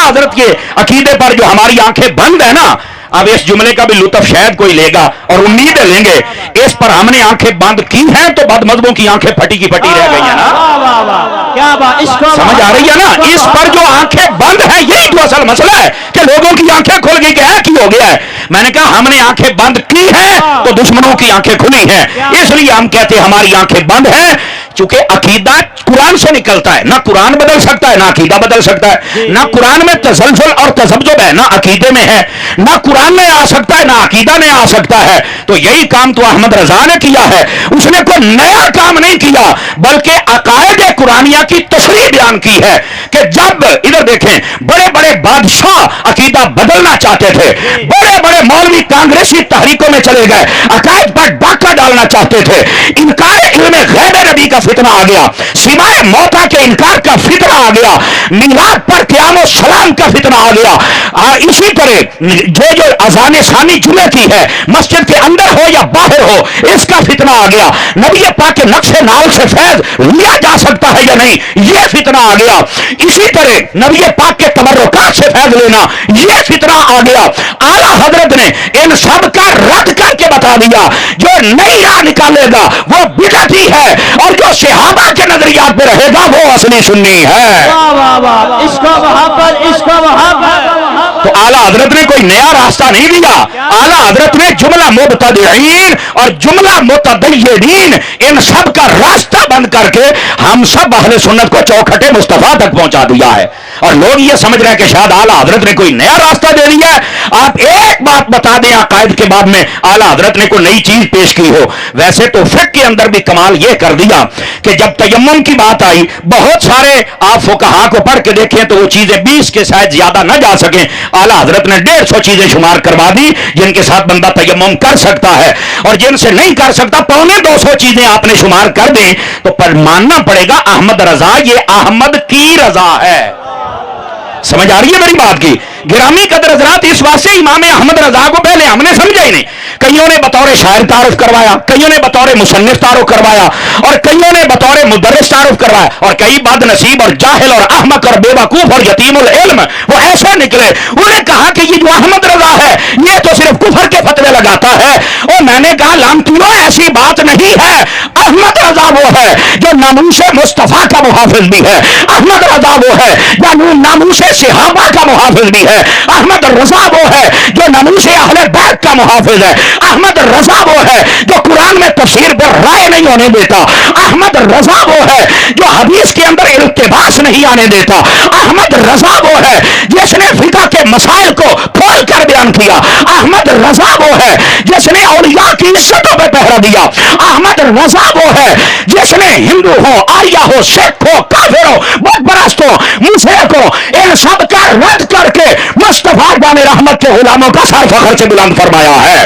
حضرت کے عقیدے پر جو ہماری آنکھیں بند ہے نا، اب اس جملے کا بھی لطف شاید کوئی لے گا اور امید لیں گے، اس پر ہم نے آنکھیں بند کی ہیں تو بد مذہبوں کی آنکھیں پھٹی کی پھٹی رہ گئی ہیں نا، سمجھ آ رہی ہے نا؟ اس پر جو آنکھیں بند ہیں یہی تو اصل مسئلہ ہے کہ لوگوں کی آنکھیں کھل گئی کہ ہے کی ہو گیا ہے۔ میں نے کہا ہم نے آنکھیں بند کی ہیں تو دشمنوں کی آنکھیں کھلی ہیں، اس لیے ہم کہتے ہیں ہماری آنکھیں بند ہیں، چونکہ عقیدہ قرآن سے نکلتا ہے، نہ قرآن بدل سکتا ہے نہ عقیدہ بدل سکتا ہے، نہ قرآن میں تسلسل اور تذبذب ہے نہ عقیدے میں ہے، نہ قرآن میں آ سکتا ہے نہ عقیدہ میں آ سکتا ہے۔ تو یہی کام تو احمد رضا نے کیا ہے، اس نے کوئی نیا کام نہیں کیا بلکہ عقائد قرآنیہ کی تشریح بیان کی ہے کہ جب ادھر دیکھیں بڑے بڑے بادشاہ عقیدہ بدلنا چاہتے تھے، بڑے بڑے مولوی کانگریسی تحریکوں میں چلے گئے، عقائد پر ڈاکہ ڈالنا چاہتے تھے، انکار علم غیب نبی کا فتنہ آ گیا، سوائے موتا کے انکار کا فتنہ آ گیا، میلاد پر قیام و سلام کا فتنہ آ گیا، اسی طرح جو اذان ثانی جمعے کی ہے مسجد کے اندر ہو یا باہر ہو اس کا فتنہ آ گیا، نبی پاک کے نقش نال سے فیض لیا جا سکتا ہے یا نہیں یہ فتنہ آ گیا، اسی طرح نبی پاک کے تبرکات سے فیض لینا یہ فتنہ آ گیا۔ اعلیٰ حضرت نے ان سب کا رد کر کے بتا دیا جو نئی راہ نکالے گا وہ بدعتی ہے اور جو صحابہ کے نظریات پہ رہے گا وہ اصلی سنی ہے۔ تو اعلیٰ حضرت نے کوئی نیا راستہ نہیں دیا، اعلیٰ حضرت نے جملہ مبتدعین اور جملہ متدینین ان سب کا راستہ بند کر کے ہم سب اہل سنت کو چوکھٹے مصطفیٰ تک پہنچا دیا ہے، اور لوگ یہ سمجھ رہے ہیں کہ شاید اعلیٰ حضرت نے کوئی نیا راستہ دے دیا ہے۔ آپ ایک بات بتا دیں عقائد کے باب میں اعلیٰ حضرت نے کوئی نئی چیز پیش کی ہو، ویسے تو فقہ کے اندر بھی کمال یہ کر دیا کہ جب تیمم کی بات آئی بہت سارے آپ فقہا کو پڑھ کے دیکھیں تو وہ چیزیں 20 کے شاید زیادہ نہ جا سکیں، اعلیٰ حضرت نے 150 چیزیں شمار کروا دی جن کے ساتھ بندہ تیمم کر سکتا ہے، اور جن سے نہیں کر سکتا 250 چیزیں آپ نے شمار کر دیں تو پر ماننا پڑے گا احمد رضا یہ احمد کی رضا ہے۔ سمجھ آ رہی ہے میری بات کی؟ گرامی قدر حضرات، اس واسطے امام احمد رضا کو پہلے ہم نے سمجھا ہی نہیں، کئیوں نے بطور شاعر تعارف کروایا، کئیوں نے بطور مصنف تعارف کروایا، اور کئیوں نے بطور مدرس تعارف کروایا، اور کئی بد نصیب اور جاہل اور احمق اور بے وقوف اور یتیم العلم وہ ایسے نکلے، انہوں نے کہا کہ یہ جو احمد رضا ہے یہ تو صرف کفر کے فتوے لگاتا ہے، اور میں نے کہا لعنتیوں ایسی بات نہیں ہے، احمد رضا وہ ہے جو ناموس مصطفیٰ کا محافظ بھی ہے، احمد رضا وہ ہے جو ناموس صحابہ کا محافظ بھی ہے، احمد رضا وہ ہے جو ناموس اہل بیت کا محافظ ہے، احمد رضا وہ ہے جو قرآن میں تفسیر پر رائے نہیں ہونے دیتا، احمد رضا وہ ہے جو حدیث کے اندر التباس نہیں آنے دیتا، احمد رضا وہ ہے جس نے فقہ کے مسائل کو کھول کر بیان کیا، احمد رضا وہ ہے جس نے اولیاء کی عزتوں پہ پہرا دیا، احمد رضا وہ ہے جس نے ہندو ہو آریا ہو سکھ ہو کافر ہو بت پرست ہو مشرک ہو ان سب کا رد کر کے مصطفیٰ بان رحمت کے غلاموں کا سر فخر سے بلند فرمایا ہے۔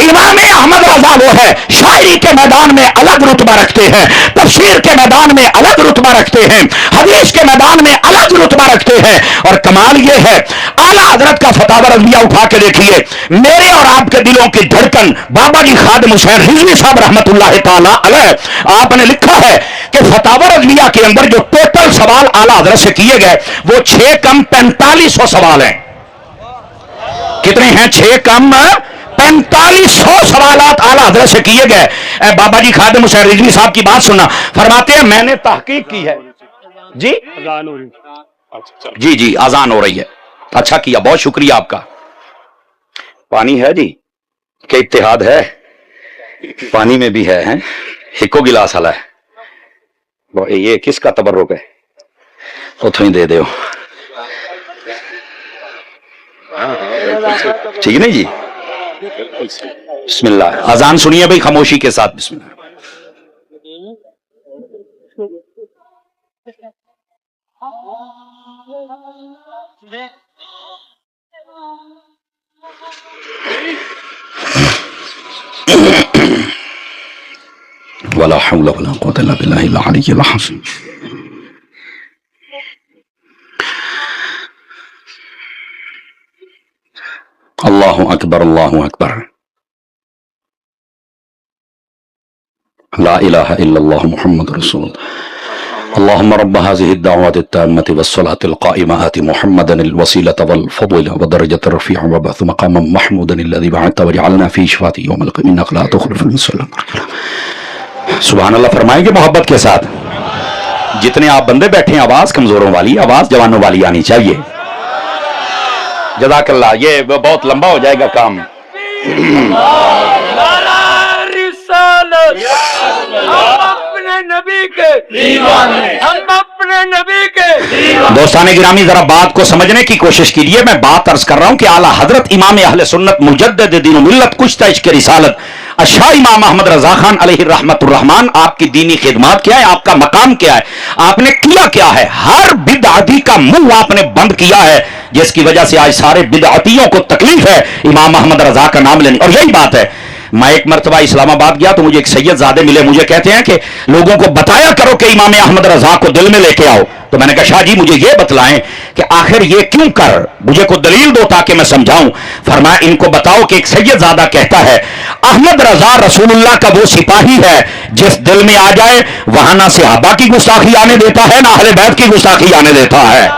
امام احمد رضا وہ ہے شاعری کے میدان میں الگ رتبہ رکھتے ہیں، تفسیر کے میدان میں الگ رتبہ رکھتے ہیں، حدیث کے میدان میں الگ رتبہ رکھتے ہیں، اور کمال یہ ہے اعلیٰ حضرت کا فتاوی رضویہ اٹھا کے دیکھیے، میرے اور آپ کے دلوں کی دھڑکن بابا جی خادم حسین رضوی صاحب رحمت اللہ تعالی علیہ، آپ نے لکھا ہے کہ فتاوی رضویہ کے اندر جو ٹوٹل سوال اعلیٰ حضرت سے کیے گئے وہ 6 کم 4500 سوال ہیں۔ کتنے ہیں؟ 6 کم 4500 سوالات اعلیٰ حضرت سے کیے گئے۔ بابا جی خادم حسین رضوی صاحب کی بات سننا، فرماتے ہیں میں نے تحقیق کی ہے جی جی اذان ہو رہی ہے، اچھا کیا، بہت شکریہ آپ کا۔ پانی ہے جی کہ اتحاد ہے؟ پانی میں بھی ہے، ہکو گلاس حلا ہے، یہ کس کا تبرک ہے؟ اتوں ہی دے دیو، ٹھیک نہیں جی؟ بسم اللہ، اذان سنیے بھائی خاموشی کے ساتھ، بسم اللہ۔ ولا حول ولا قوة الا بالله العلي العظيم۔ اللہ اکبر اللہ اکبر، لا الہ الا اللہ محمد رسول اللہ۔ اللهم رب هذه الدعوات التامة والصلاة القائمة آت محمدا الوسيلة والفضيلة والدرجة الرفيعة وبعث مقاما محمودا الذي بعثت وجعلنا في شفاعته يوم القيامة إنك لا تخلف الميعاد. سبحان اللہ فرمائیں گے محبت کے ساتھ. جتنے آپ بندے بیٹھے ہیں آواز کمزوروں والی، آواز جوانوں والی آنی چاہیے. جزاک اللہ. یہ بہت لمبا ہو جائے گا کام. دوستان گرامی ذرا بات کو سمجھنے کی کوشش کیجیے. میں بات عرض کر رہا ہوں کہ اعلیٰ حضرت امام اہل سنت مجدد دین و ملت کشتہ عشق رسالت شاہ امام احمد رضا خان علیہ رحمت الرحمان، آپ کی دینی خدمات کیا ہے، آپ کا مقام کیا ہے، آپ نے کیا ہے. ہر بدعتی کا منہ آپ نے بند کیا ہے، جس کی وجہ سے آج سارے بدعتیوں کو تکلیف ہے امام احمد رضا کا نام لینے. اور یہی بات ہے. میں ایک مرتبہ اسلام آباد گیا تو مجھے ایک سید زادے ملے. مجھے کہتے ہیں کہ لوگوں کو بتایا کرو کہ امام احمد رضا کو دل میں لے کے آؤ. تو میں نے کہا شاہ جی مجھے یہ بتلائیں کہ آخر یہ کیوں کر، مجھے کو دلیل دو تاکہ میں سمجھاؤں. فرمایا ان کو بتاؤ کہ ایک سید زادہ کہتا ہے احمد رضا رسول اللہ کا وہ سپاہی ہے جس دل میں آ جائے وہاں نہ صحابہ کی گستاخی آنے دیتا ہے نہ اہل بیت کی گستاخی آنے دیتا ہے.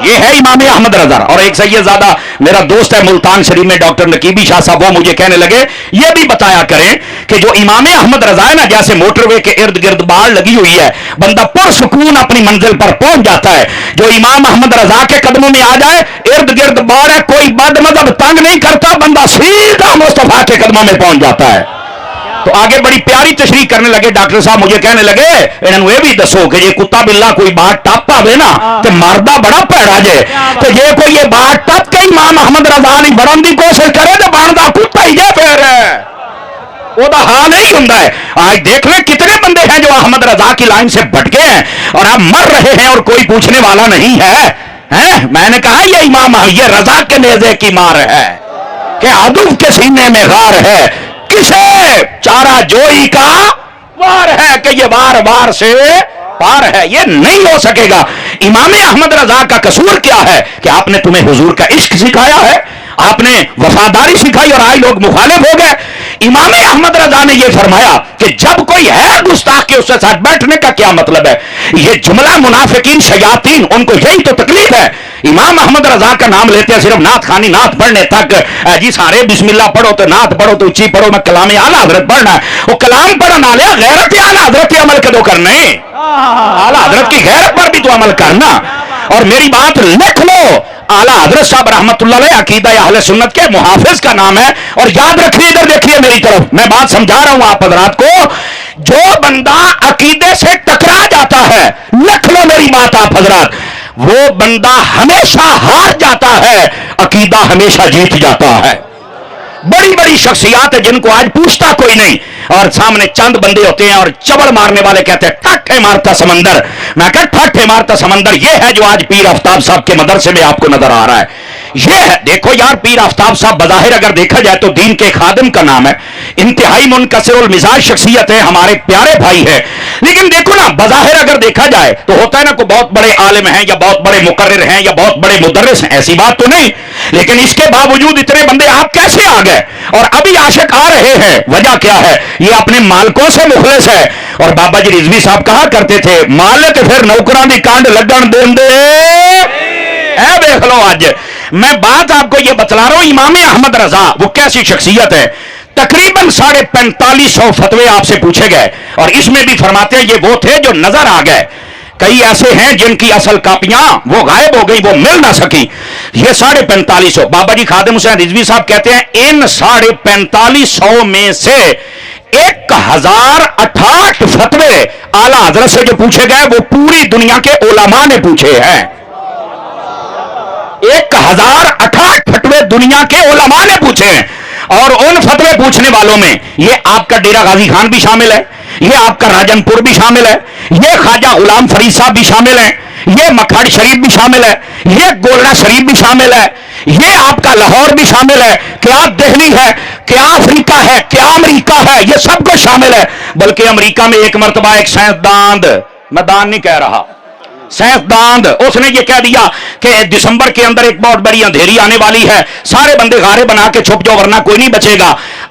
یہ ہے امام احمد رضا. اور ایک سید زادہ میرا دوست ہے ملتان شریف میں ڈاکٹر نقیبی شاہ صاحب، وہ مجھے کہنے لگے یہ بھی بتایا کریں کہ جو امام احمد رضا ہے نا، جیسے موٹر وے کے ارد گرد باڑ لگی ہوئی ہے، بندہ پرسکون اپنی منزل پر پہنچ جاتا ہے. جو امام احمد رضا کے قدموں میں آ جائے، ارد گرد باڑ ہے، کوئی بد مذہب تنگ نہیں کرتا، بندہ سیدھا مصطفیٰ کے قدموں میں پہنچ جاتا ہے. تو آگے بڑی پیاری تشریح کرنے لگے ڈاکٹر صاحب. مجھے کہنے لگے انہوں یہ بھی دسو کہ یہ کتا بلا کوئی بات ٹپ پاوے نا تو مردہ بڑا پیڑا جے، تو یہ کوئی یہ بات ٹپ کے امام احمد رضا نہیں بڑھن دی کوشش کرے تو باندا کتا ہی جے پھر وہ دا حال ہی ہوندا ہے. آج دیکھ لیں کتنے بندے ہیں جو احمد رضا کی لائن سے بھٹکے ہیں اور اب مر رہے ہیں اور کوئی پوچھنے والا نہیں ہے. میں نے کہا یہ امام یہ رضا کے نیزے کی مار ہے کہ عدو کے سینے میں غار ہے، کسے چارہ جوئی کا وار ہے کہ یہ وار وار سے پار ہے. یہ نہیں ہو سکے گا. امام احمد رضا کا قصور کیا ہے کہ آپ نے تمہیں حضور کا عشق سکھایا ہے، آپ نے وفاداری سکھائی اور آج لوگ مخالف ہو گئے. امام احمد رضا نے یہ فرمایا کہ جب کوئی ہے گستاخ کے اس کے ساتھ بیٹھنے کا کیا مطلب ہے. یہ جملہ منافقین شیاطین ان کو یہی تو تکلیف ہے. امام احمد رضا کا نام لیتے ہیں صرف نعت خانی نعت پڑھنے تک. جی سارے بسم اللہ پڑھو تو نعت پڑھو تو اچھی پڑھو، میں کلام اعلیٰ حضرت پڑھنا ہے. وہ کلام پڑھنا لیا غیرت اعلیٰ حضرت کی عمل کدو کرنے، اعلیٰ حضرت کی غیرت پر بھی تو عمل کرنا. اور میری بات لکھ لو، اعلیٰ حضرت صاحب رحمت اللہ علیہ عقیدہ اہل سنت کے محافظ کا نام ہے. اور یاد رکھیے ادھر دیکھیے میری طرف، میں بات سمجھا رہا ہوں آپ حضرات کو. جو بندہ عقیدے سے ٹکرا جاتا ہے، لکھ لو میری بات آپ حضرات، وہ بندہ ہمیشہ ہار جاتا ہے، عقیدہ ہمیشہ جیت جاتا ہے. بڑی بڑی شخصیات جن کو آج پوچھتا کوئی نہیں اور سامنے چند بندے ہوتے ہیں اور چبڑ مارنے والے کہتے ہیں ٹھٹھے مارتا سمندر. میں کہتا ٹھٹھے مارتا سمندر یہ ہے جو آج پیر آفتاب صاحب کے مدرسے میں آپ کو نظر آ رہا ہے. یہ ہے دیکھو یار، پیر آفتاب صاحب بظاہر اگر دیکھا جائے تو دین کے خادم کا نام ہے، انتہائی منکسر المزاج شخصیت ہے، ہمارے پیارے بھائی ہے. لیکن دیکھو نا بظاہر اگر دیکھا جائے تو ہوتا ہے نا کوئی بہت بڑے عالم ہیں یا بہت بڑے مقرر ہیں یا بہت بڑے مدرس ہیں، ایسی بات تو نہیں. لیکن اس کے باوجود اتنے بندے آپ کیسے آ گئے؟ اور ابھی عاشق آ رہے ہیں، وجہ کیا ہے؟ یہ اپنے مالکوں سے مخلص ہے. اور بابا جی رضوی صاحب کہا کرتے تھے مالک پھر نوکران دی کانڈ لگن دین دے. اے دیکھ لو آج میں بات آپ کو یہ بتلا رہا ہوں. امام احمد رضا وہ کیسی شخصیت ہے؟ تقریباً 4500 فتوے آپ سے پوچھے گئے اور اس میں بھی فرماتے ہیں یہ وہ تھے جو نظر آ گئے. کئی ایسے ہیں جن کی اصل کاپیاں وہ غائب ہو گئی، وہ مل نہ سکی. یہ 4550 بابا جی خادم حسین رضوی صاحب کہتے ہیں ان 4550 میں سے 1068 فتوے اعلیٰ حضرت سے جو پوچھے گئے وہ پوری دنیا کے علماء نے پوچھے ہیں. 1068 فتوے دنیا کے علماء نے پوچھے ہیں. اور ان فتوے پوچھنے والوں میں یہ آپ کا ڈیرہ غازی خان بھی شامل ہے، یہ آپ کا راجن پور بھی شامل ہے، یہ خواجہ غلام فرید صاحب بھی شامل ہیں، یہ مکھڑ شریف بھی شامل ہے، یہ گولڑا شریف بھی شامل ہے، یہ آپ کا لاہور بھی شامل ہے، کیا دہلی ہے، کیا افریقہ ہے، کیا امریکہ ہے، یہ سب کچھ شامل ہے. بلکہ امریکہ میں ایک مرتبہ ایک سائنسدان، میں دان نہیں کہہ رہا، سائنسدان اس نے یہ کہہ دیا کہ دسمبر کے اندر ایک بہت بڑی اندھیری آنے والی ہے، سارے بندے غارے بنا کے چھپ جاؤ ورنہ کوئی نہیں بچے گا.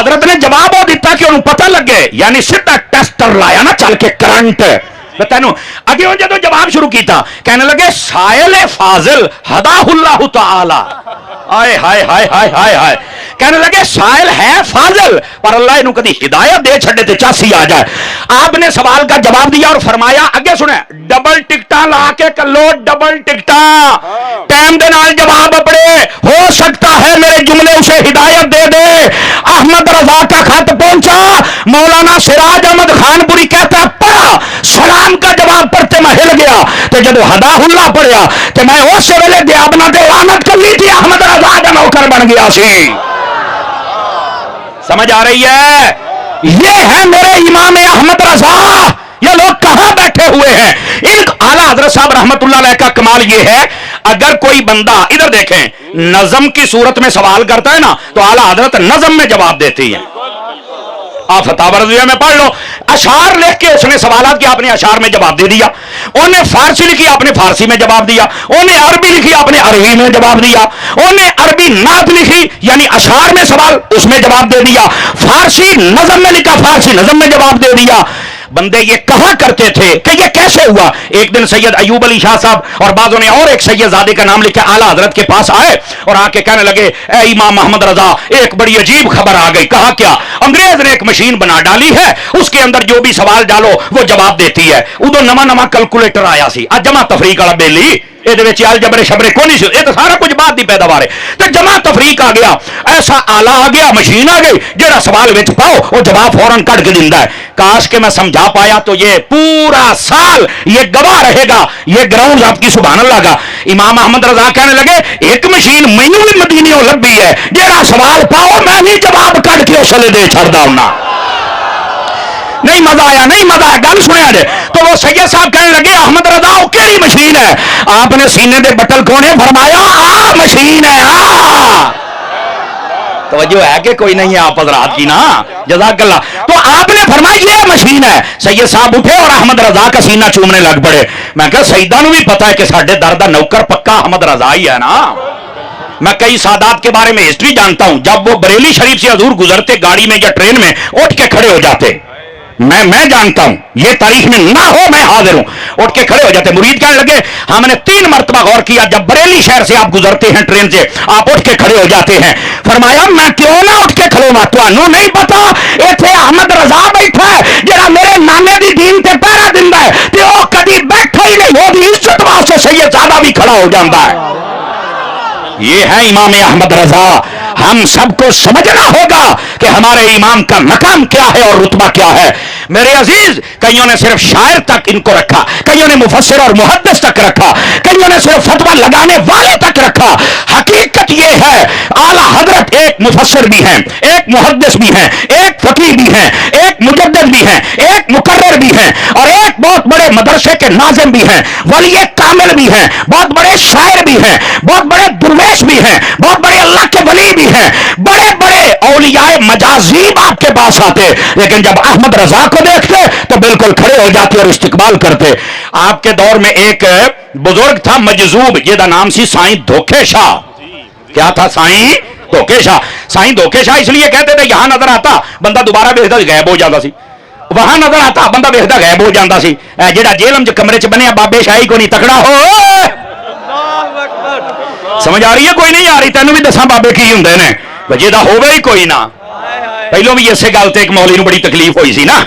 حضرت نے جواب وہ دیتا کہ انہوں پتہ لگے یعنی سیدھا ٹیسٹر لایا نا چل کے کرنٹ تینوں اگے وہ جدو جواب شروع کیتا کہنے لگے سائل فاضل ہداہ اللہ تعالی آئے ہائے ہائے ہائے ہائے ہائے کہنے لگے سائل ہے فاضل پر اللہ انہوں کدی ہدایت دے چھڑے تے چاسی آ جائے آپ نے سوال کا جواب دیا اور فرمایا اگے سنیں ڈبل ٹکٹاں لا کے کلو ڈبل ٹکٹاں ٹائم دے نال جواب پڑے ہو سکتا ہے میرے جملے اسے ہدایت دے دے احمد رضا کا خط پہنچا مولانا سراج احمد خان پوری کہتا پڑھا سلام کا جواب پڑھتے میں ہل گیا تو جب ہدا اللہ پڑھیا تو میں اس ویلے دیابنا دے لعنت کر لی تھی احمد رضا کا نوکر بن گیا سی سمجھ آ رہی ہے یہ ہے میرے امام احمد رضا یہ لوگ کہاں بیٹھے ہوئے ہیں ایک اعلیٰ حضرت صاحب رحمت اللہ علیہ کا کمال یہ ہے اگر کوئی بندہ ادھر دیکھیں نظم کی صورت میں سوال کرتا ہے نا تو اعلیٰ حضرت نظم میں جواب دیتی ہے آپ فتاوی رضویہ میں پڑھ لو اشعار لکھ کے اس نے سوالات کیا آپ نے اشعار میں جواب دے دیا انہیں فارسی لکھی آپ نے فارسی میں جواب دیا انہیں عربی لکھی آپ نے عربی میں جواب دیا انہیں عربی نعت لکھی یعنی اشعار میں سوال اس میں جواب دے دیا فارسی نظم میں لکھا فارسی نظم میں جواب دے دیا بندے یہ کہا کرتے تھے کہ یہ کیسے ہوا ایک دن سید ایوب علی شاہ صاحب اور بعضوں نے اور ایک سید زادے کا نام لکھا اعلیٰ حضرت کے پاس آئے اور آ کے کہنے لگے اے امام محمد رضا ایک بڑی عجیب خبر آ گئی کہا کیا انگریز نے ایک مشین بنا ڈالی ہے اس کے اندر جو بھی سوال ڈالو وہ جواب دیتی ہے ادو نواں کیلکولیٹر آیا سی جمع تفریق والا بیلی یہ الجبر شبرے کو نہیں یہ تو سارا کچھ بات دی پیداوار ہے تو جمع تفریق آ گیا ایسا آلہ آ گیا مشین آ گئی جہاں سوال وچ پاؤ وہ جواب فوراً کٹ کے دیندا ہے کاش کہ میں سمجھا پایا تو یہ پورا سال یہ گواہ رہے گا یہ گراؤنڈ آپ کی سبحان اللہ کا امام احمد رضا کہنے لگے ایک مشین مینوں بھی مدینیوں لبھی ہے جہاں سوال پاؤ میں نہیں جواب کٹ کے اس لیے دے چھڑدا ہوں نہیں مزہ آیا نہیں مزہ آیا گل سنیا جائے تو وہ سید صاحب کہنے لگے احمد رضا وہ کیڑی مشین ہے آپ نے سینے دے بٹل کونے فرمایا آ مشین ہے آ توجہ ہے کہ کوئی نہیں ہے آپ حضرات کی نا جزاک اللہ تو آپ نے فرمایا یہ مشین ہے سید صاحب اٹھے اور احمد رضا کا سینہ چومنے لگ پڑے میں کہا سیدہ نو بھی پتا ہے کہ ساڈے دردہ نوکر پکا احمد رضا ہی ہے نا میں کئی سادات کے بارے میں ہسٹری جانتا ہوں جب وہ بریلی شریف سے حضور گزرتے گاڑی میں یا ٹرین میں اٹھ کے کھڑے ہو جاتے میں جانتا ہوں یہ تاریخ میں نہ ہو میں حاضر ہوں اٹھ کے کھڑے ہو جاتے مرید کہنے لگے ہم نے 3 مرتبہ غور کیا جب بریلی شہر سے آپ گزرتے ہیں ٹرین سے آپ اٹھ کے کھڑے ہو جاتے ہیں فرمایا میں کیوں نہ اٹھ کے کھڑے ہوں تانوں نہیں پتا ایتھے احمد رضا بیٹھا ہے جڑا میرے نانے دی دین تے پہرا دیندا ہے تے او کدی بیٹھا ہی نہیں وہ دی عزت واسطے سید زادہ بھی کھڑا ہو جاندا ہے یہ ہے امام احمد رضا ہم سب کو سمجھنا ہوگا کہ ہمارے امام کا مقام کیا ہے اور رتبہ کیا ہے میرے عزیز کئیوں نے صرف شاعر تک ان کو رکھا کئیوں نے مفسر اور محدث تک رکھا کئیوں نے صرف فتویٰ لگانے والے تک رکھا حقیقت یہ ہے اعلیٰ حضرت ایک مفسر بھی ہیں ایک محدث بھی ہیں ایک فقیہ بھی ہیں ایک مجدد بھی ہیں ایک مقرر بھی ہیں اور ایک بہت بڑے مدرسے کے ناظم بھی ہیں ولی کامل بھی ہیں بہت بڑے شاعر بھی ہیں بہت بڑے درویش بھی ہیں بہت بڑے اللہ کے ولی بھی ہیں بڑے بڑے اولیاء مجازیب آپ کے پاس آتے لیکن جب احمد رضا کو دیکھتے تو بالکل کھڑے ہو جاتے اور استقبال کرتے آپ کے دور میں ایک بزرگ تھا مجذوب یہ دا نام سی سائیں دھوکے شاہ کیا تھا سائیں دھوکے شاہ سائیں دھوکے شاہ اس لیے کہتے تھے یہاں نظر آتا بندہ دوبارہ ویکھدا غائب ہو جاتا سی وہاں نظر آتا بندہ ویکھدا غائب ہو جاتا سی جہاں جیلم چ کمرے چ بنیا بابے شاہی کو نہیں تکڑا ہو سمجھ آ رہی ہے کوئی نہیں آ رہی تینوں بھی دساں بابے کی ہوندے نے وجہ دا ہوگا ہی کوئی نہ پہلو بھی اسے گل تے ایک مولوی نو بڑی تکلیف ہوئی سی نا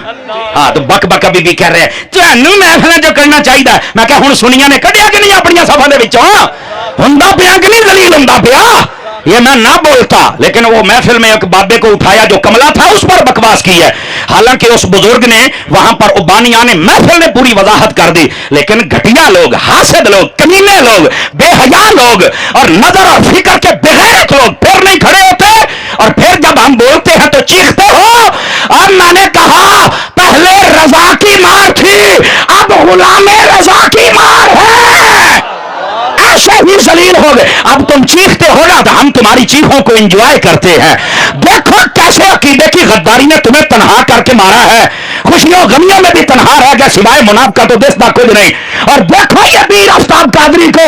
ہاں تو بک بک ابھی بھی کہہ رہے ہیں تینوں محفل جو کرنا چاہیے میں کہ ہن سنیاں نے کڈیا کہ نہیں اپنی صفاں دے وچوں ہوندا پیا کہ نہیں ذلیل ہوندا پیا یہ میں نہ بولتا لیکن وہ محفل میں ایک بابے کو اٹھایا جو کملا تھا اس پر بکواس کی ہے حالانکہ اس بزرگ نے وہاں پر ابانیاں نے محفل نے پوری وضاحت کر دی لیکن گھٹیا لوگ حاسد لوگ کمینے لوگ بے حیا لوگ اور نظر اور فکر کے بغیر لوگ پھر نہیں کھڑے ہوتے اور پھر جب ہم بولتے ہیں تو چیختے ہو اور میں نے کہا پہلے رضا کی مار تھی اب غلام رضا کی مار ہے ایسے ہی ذلیل ہو گئے اب تم چیختے ہو نا تو ہم تمہاری چیخوں کو انجوائے کرتے ہیں دیکھو کیسے عقیدے کی غداری نے تمہیں تنہا کر کے مارا ہے خوشیوں غمیوں میں بھی تنہا رہ گیا سوائے منافقت تو دس نہ کچھ نہیں اور دیکھو یہ میر آفتاب قادری کو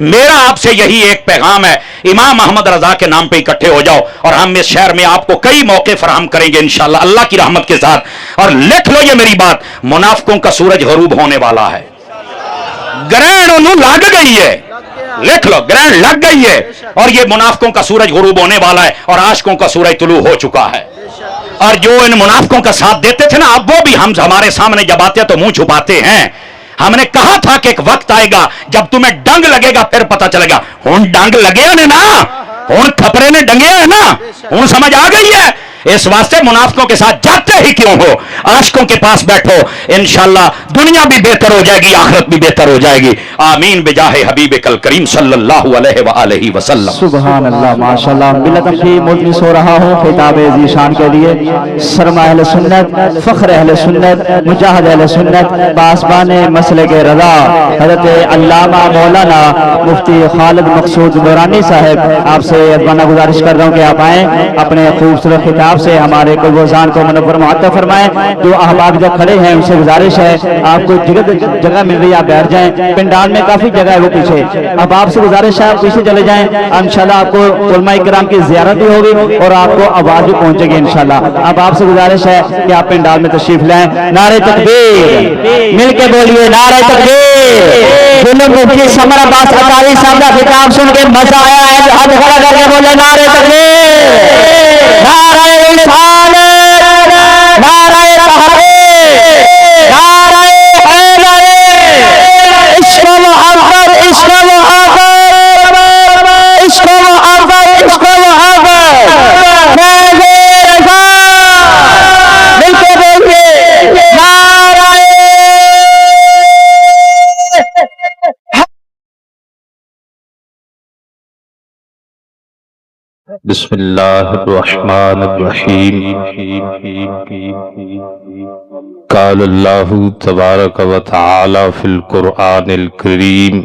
میرا آپ سے یہی ایک پیغام ہے، امام احمد رضا کے نام پہ اکٹھے ہو جاؤ، اور ہم اس شہر میں آپ کو کئی موقع فراہم کریں گے انشاءاللہ اللہ کی رحمت کے ساتھ۔ اور لکھ لو یہ میری بات، منافقوں کا سورج غروب ہونے والا ہے، گرہن انہوں لگ گئی ہے، لکھ لو گرہن لگ گئی ہے، اور یہ منافقوں کا سورج غروب ہونے والا ہے، اور عاشقوں کا سورج طلوع ہو چکا ہے۔ اور جو ان منافقوں کا ساتھ دیتے تھے نا، اب وہ بھی ہمارے سامنے جب آتے تو منہ چھپاتے ہیں۔ ہم نے کہا تھا کہ ایک وقت آئے گا جب تمہیں ڈنگ لگے گا پھر پتا چلے گا، ہن ڈنگ لگے نے نا، ہن کھپرے نے ڈنگے ہیں نا، ہن سمجھ آ گئی ہے۔ اس واسطے منافقوں کے ساتھ جاتے ہی کیوں ہو، عاشقوں کے پاس بیٹھو، انشاءاللہ دنیا بھی بہتر ہو جائے گی، آخرت بھی بہتر ہو جائے گی۔ آمین بجاہ حبیب کل کریم صلی اللہ علیہ وآلہ وسلم۔ سبحان اللہ، ماشاءاللہ۔ ملت کی مجلس ہو رہا ہوں خطاب ذیشان کے لیے، سرما اہل سنت، فخر اہل سنت، مجاہد اہل سنت، پاسبان مسلک رضا حضرت علامہ مولانا مفتی خالد مقصود نورانی صاحب، آپ سے ادبانہ گزارش کر رہا ہوں کہ آپ آئیں، اپنے خوبصورت خطاب سے ہمارے قلوبان کو منور معطر فرمائیں۔ جو احباب جو کھڑے ہیں ان سے گزارش ہے، آپ کو جگہ مل رہی ہے آپ بیٹھ جائیں، پنڈال میں کافی جگہ ہے وہ پیچھے، اب آپ سے گزارش ہے آپ پیچھے چلے جائیں، انشاءاللہ آپ کو علماء کرام کی زیارت بھی ہوگی اور آپ کو آواز بھی پہنچے گی انشاءاللہ۔ اب آپ سے گزارش ہے کہ آپ پنڈال میں تشریف لائیں۔ نعرہ تکبیر، مل کے بولیے نعرہ تکبیر۔ جنوب مفتی سمر عباس اطاری صاحب کا خطاب سن کے مزہ آیا ہے، ہاتھ کھڑا کر کے بولے نعرہ تکبیر، نعرہ رسالت، نعرہ تحقیق، نعرہ حیدر، عشق محبت، عشق محبت، عشق محبت، عشق محبت، نعرہ رضا، مل کے بولئے نعرہ بسم اللہ الرحمن الرحیم۔ قال اللہ تبارک و تعالی فی القرآن الکریم